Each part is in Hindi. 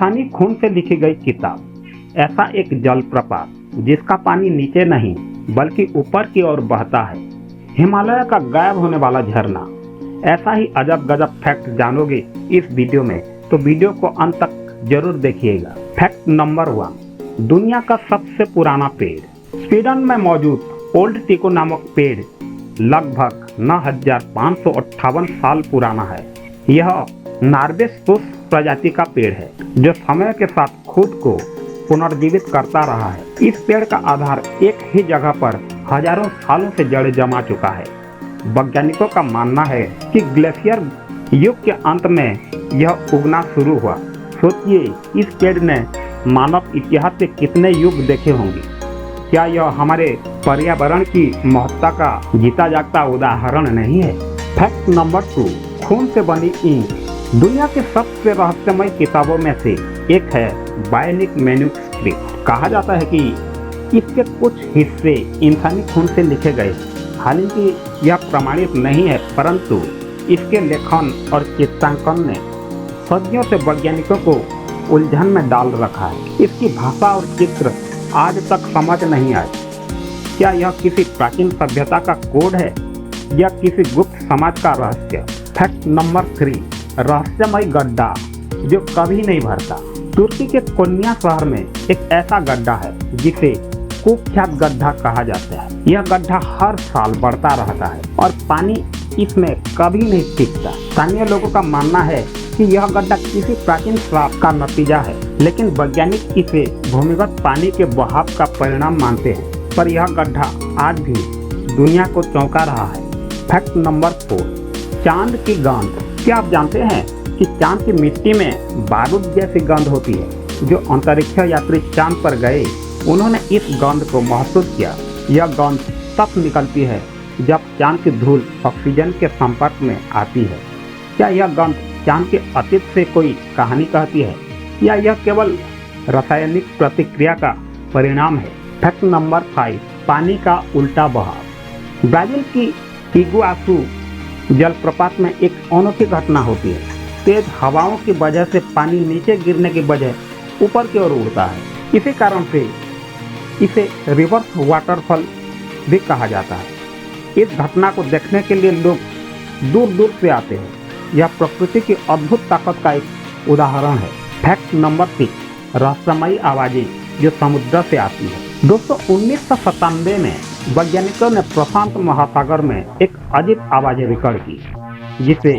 इंसानी खून से लिखी गई किताब। ऐसा एक जलप्रपात जिसका पानी नीचे नहीं बल्कि ऊपर की ओर बहता है। हिमालय का गायब होने वाला झरना। ऐसा ही अजब गजब फैक्ट जानोगे इस वीडियो में, तो वीडियो को अंत तक जरूर देखिएगा। फैक्ट नंबर 1, दुनिया का सबसे पुराना पेड़। स्वीडन में मौजूद ओल्ड टिको नामक पेड़ लगभग 9558 साल पुराना है। यह नार्वेसुस प्रजाति का पेड़ है जो समय के साथ खुद को पुनर्जीवित करता रहा है। इस पेड़ का आधार एक ही जगह पर हजारों सालों से जड़ जमा चुका है। वैज्ञानिकों का मानना है कि ग्लेशियर युग के अंत में यह उगना शुरू हुआ। सोचिए, इस पेड़ ने मानव इतिहास के कितने युग देखे होंगे। क्या यह हमारे पर्यावरण की महत्ता का जीता जागता उदाहरण नहीं है? फैक्ट नंबर 2, खून से बनी इंक। दुनिया के सबसे रहस्यमय किताबों में से एक है बायोनिक मैन्युस्क्रिप्ट। कहा जाता है कि इसके कुछ हिस्से इंसानी खून से लिखे गए। हालांकि यह प्रमाणित नहीं है, परंतु इसके लेखन और चित्रांकन ने सदियों से वैज्ञानिकों को उलझन में डाल रखा है। इसकी भाषा और चित्र आज तक समझ नहीं आए। क्या यह किसी प्राचीन सभ्यता का कोड है या किसी गुप्त समाज का रहस्य? फैक्ट नंबर 3, रहस्यमय गड्ढा जो कभी नहीं भरता। तुर्की के कोन्या शहर में एक ऐसा गड्ढा है जिसे कुख्यात गड्ढा कहा जाता है। यह गड्ढा हर साल बढ़ता रहता है और पानी इसमें कभी नहीं टिकता। स्थानीय लोगों का मानना है कि यह गड्ढा किसी प्राचीन श्राप का नतीजा है, लेकिन वैज्ञानिक इसे भूमिगत पानी के बहाव का परिणाम मानते हैं। पर यह गड्ढा आज भी दुनिया को चौंका रहा है। फैक्ट नंबर 4, चांद की गंध। क्या आप जानते हैं कि चांद की मिट्टी में बारूद जैसी गंध होती है? जो अंतरिक्ष यात्री चांद पर गए उन्होंने इस गंध को महसूस किया। यह गंध तब निकलती है जब चांद की धूल ऑक्सीजन के संपर्क में आती है। क्या यह गंध चांद के अतीत से कोई कहानी कहती है या यह केवल रासायनिक प्रतिक्रिया का परिणाम है? फैक्ट नंबर 5, पानी का उल्टा बहाव। ब्राजील की इगुआसू जलप्रपात में एक अनोखी घटना होती है। तेज हवाओं की वजह से पानी नीचे गिरने की बजाय ऊपर की ओर उड़ता है। इसी कारण से इसे रिवर्स वाटरफॉल भी कहा जाता है। इस घटना को देखने के लिए लोग दूर दूर से आते हैं। यह प्रकृति की अद्भुत ताकत का एक उदाहरण है। फैक्ट नंबर 6, रहस्यमयी आवाजें जो समुद्र से आती है। दोस्तों, 1997 में वैज्ञानिकों ने प्रशांत महासागर में एक अजीब आवाज रिकॉर्ड की जिसे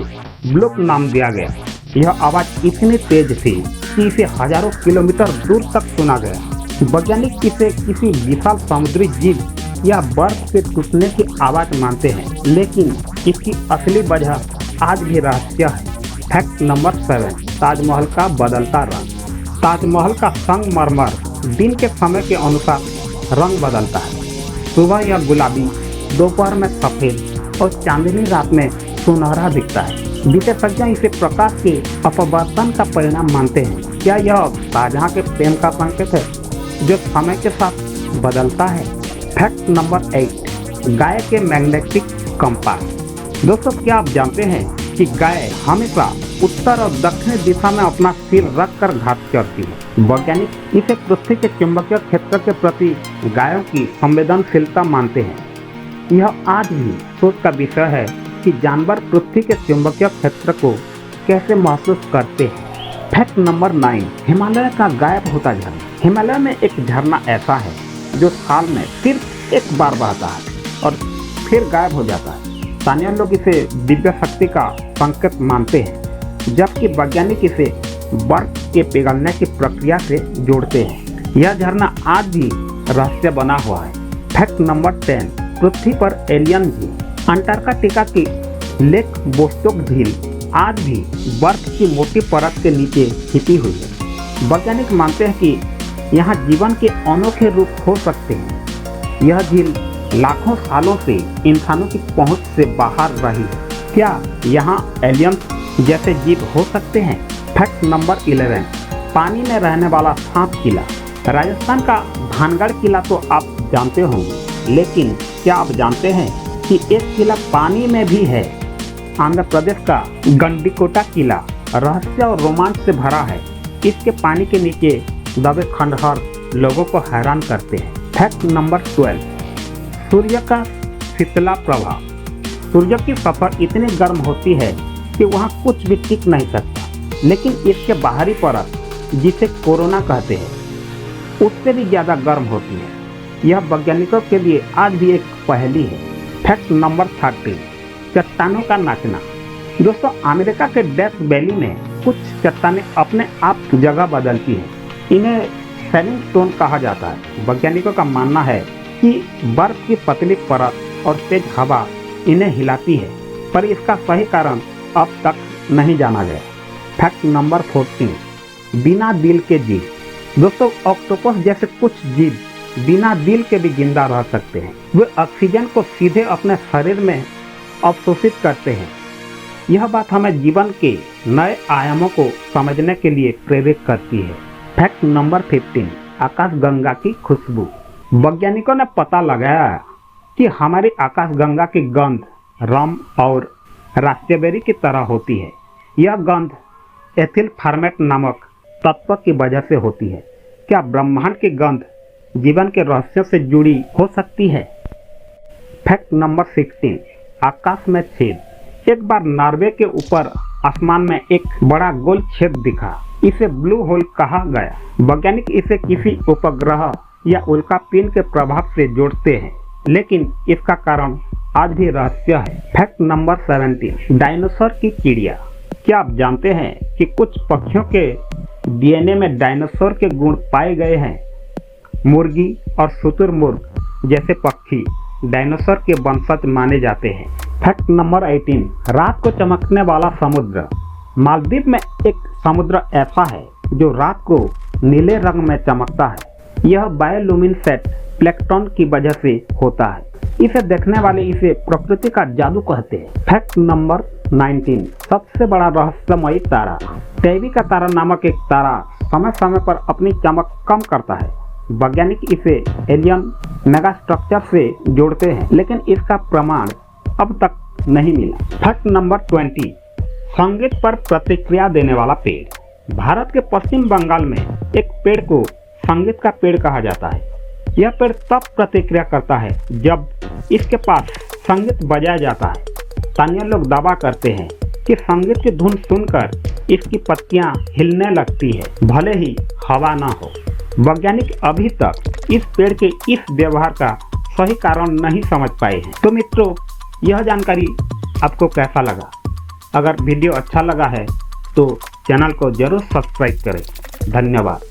ब्लूप नाम दिया गया। यह आवाज इतनी तेज थी कि इसे हजारों किलोमीटर दूर तक सुना गया। वैज्ञानिक इसे किसी विशाल समुद्री जीव या बर्फ के टूटने की आवाज मानते हैं, लेकिन इसकी असली वजह आज भी रहस्य है। फैक्ट नंबर 7, ताजमहल का बदलता रंग। ताजमहल का संगमरमर दिन के समय के अनुसार रंग बदलता है। सुबह यह गुलाबी, दोपहर में सफेद और चांदनी रात में सुनहरा दिखता है। विशेषज्ञ इसे प्रकाश के अपवर्तन का परिणाम मानते हैं। क्या यह शाहजहां के प्रेम का संकेत है जो समय के साथ बदलता है? फैक्ट नंबर 8, गाय के मैग्नेटिक कंपास। दोस्तों, क्या आप जानते हैं कि गाय हमेशा उत्तर और दक्षिण दिशा में अपना सिर रखकर घास चरती है। वैज्ञानिक इसे पृथ्वी के चुंबकीय क्षेत्र के प्रति गायों की संवेदनशीलता मानते हैं। यह आज भी सोच का विषय है कि जानवर पृथ्वी के चुंबकीय क्षेत्र को कैसे महसूस करते हैं। फैक्ट नंबर 9, हिमालय का गायब होता झरना। हिमालय में एक झरना ऐसा है जो साल में सिर्फ एक बार बहता है और फिर गायब हो जाता है। स्थानीय लोग इसे दिव्य शक्ति का संकेत मानते हैं, जबकि वैज्ञानिक इसे बर्फ के पिघलने की प्रक्रिया से जोड़ते हैं। यह झरना आज भी रहस्य बना हुआ है। फैक्ट नंबर 10, पृथ्वी पर एलियन झील। अंटार्कटिका की लेक बोस्टोक झील आज भी बर्फ की मोटी परत के नीचे छिपी हुई है। वैज्ञानिक मानते हैं कि यहाँ जीवन के अनोखे रूप हो सकते हैं। यह झील लाखों सालों से इंसानों की पहुंच से बाहर रही है। क्या यहाँ एलियन जैसे जीव हो सकते हैं? फैक्ट नंबर 11, पानी में रहने वाला सांप किला। राजस्थान का भानगढ़ किला तो आप जानते होंगे, लेकिन क्या आप जानते हैं कि एक किला पानी में भी है? आंध्र प्रदेश का गंडीकोटा किला रहस्य और रोमांच से भरा है। इसके पानी के नीचे दबे खंडहर लोगों को हैरान करते हैं। फैक्ट नंबर 12, सूर्य का शीतला प्रभाव। सूर्य की सतह इतनी गर्म होती है कि वहाँ कुछ भी टिक नहीं सकता, लेकिन इसके बाहरी परत जिसे कोरोना कहते हैं उससे भी ज़्यादा गर्म होती है। यह वैज्ञानिकों के लिए आज भी एक पहेली है। फैक्ट नंबर 13, चट्टानों का नाचना। दोस्तों, अमेरिका के डेथ वैली में कुछ चट्टानें अपने आप जगह बदलती हैं। इन्हें सेलिंग स्टोन कहा जाता है। वैज्ञानिकों का मानना है कि बर्फ की पतली परत और तेज हवा इन्हें हिलाती है, पर इसका सही कारण अब तक नहीं जाना गया। फैक्ट नंबर 14, बिना दिल के जीव। दोस्तों, ऑक्टोपस जैसे कुछ जीव बिना दिल के भी जिंदा रह सकते हैं। वे ऑक्सीजन को सीधे अपने शरीर में अवशोषित करते हैं। यह बात हमें जीवन के नए आयामों को समझने के लिए प्रेरित करती है। फैक्ट नंबर 15, आकाशगंगा की खुशबू। वैज्ञानिकों ने पता लगाया कि हमारी आकाशगंगा की गंध रम और रास्पबेरी की तरह होती है। यह गंध एथिल फॉर्मेट नामक तत्व की वजह से होती है। क्या ब्रह्मांड की गंध जीवन के रहस्यों से जुड़ी हो सकती है? फैक्ट नंबर 16, आकाश में छेद। एक बार नॉर्वे के ऊपर आसमान में एक बड़ा गोल छेद दिखा। इसे ब्लू होल कहा गया। वैज्ञानिक इसे किसी उपग्रह या उल्कापिंड के प्रभाव से जोड़ते हैं, लेकिन इसका कारण आज भी रहस्य है। फैक्ट नंबर 17, डायनासोर की चिड़िया। क्या आप जानते हैं कि कुछ पक्षियों के डीएनए में डायनासोर के गुण पाए गए हैं? मुर्गी और शुतुरमुर्ग जैसे पक्षी डायनासोर के वंशज माने जाते हैं। फैक्ट नंबर 18, रात को चमकने वाला समुद्र। मालदीव में एक समुद्र ऐसा है जो रात को नीले रंग में चमकता है। यह बायोलुमिनेसेंट प्लैंकटन की वजह से होता है। इसे देखने वाले इसे प्रकृति का जादू कहते हैं। फैक्ट नंबर 19, सबसे बड़ा रहस्यमयी तारा। टेवी का तारा नामक एक तारा समय समय पर अपनी चमक कम करता है। वैज्ञानिक इसे एलियन मेगा स्ट्रक्चर से जोड़ते हैं, लेकिन इसका प्रमाण अब तक नहीं मिला। फैक्ट नंबर 20, संगीत पर प्रतिक्रिया देने वाला पेड़। भारत के पश्चिम बंगाल में एक पेड़ को संगीत का पेड़ कहा जाता है। यह पेड़ तब प्रतिक्रिया करता है जब इसके पास संगीत बजाया जाता है। स्थानीय लोग दावा करते हैं कि संगीत की धुन सुनकर इसकी पत्तियां हिलने लगती है, भले ही हवा ना हो। वैज्ञानिक अभी तक इस पेड़ के इस व्यवहार का सही कारण नहीं समझ पाए हैं। तो मित्रों, यह जानकारी आपको कैसा लगा? अगर वीडियो अच्छा लगा है तो चैनल को जरूर सब्सक्राइब करें। धन्यवाद।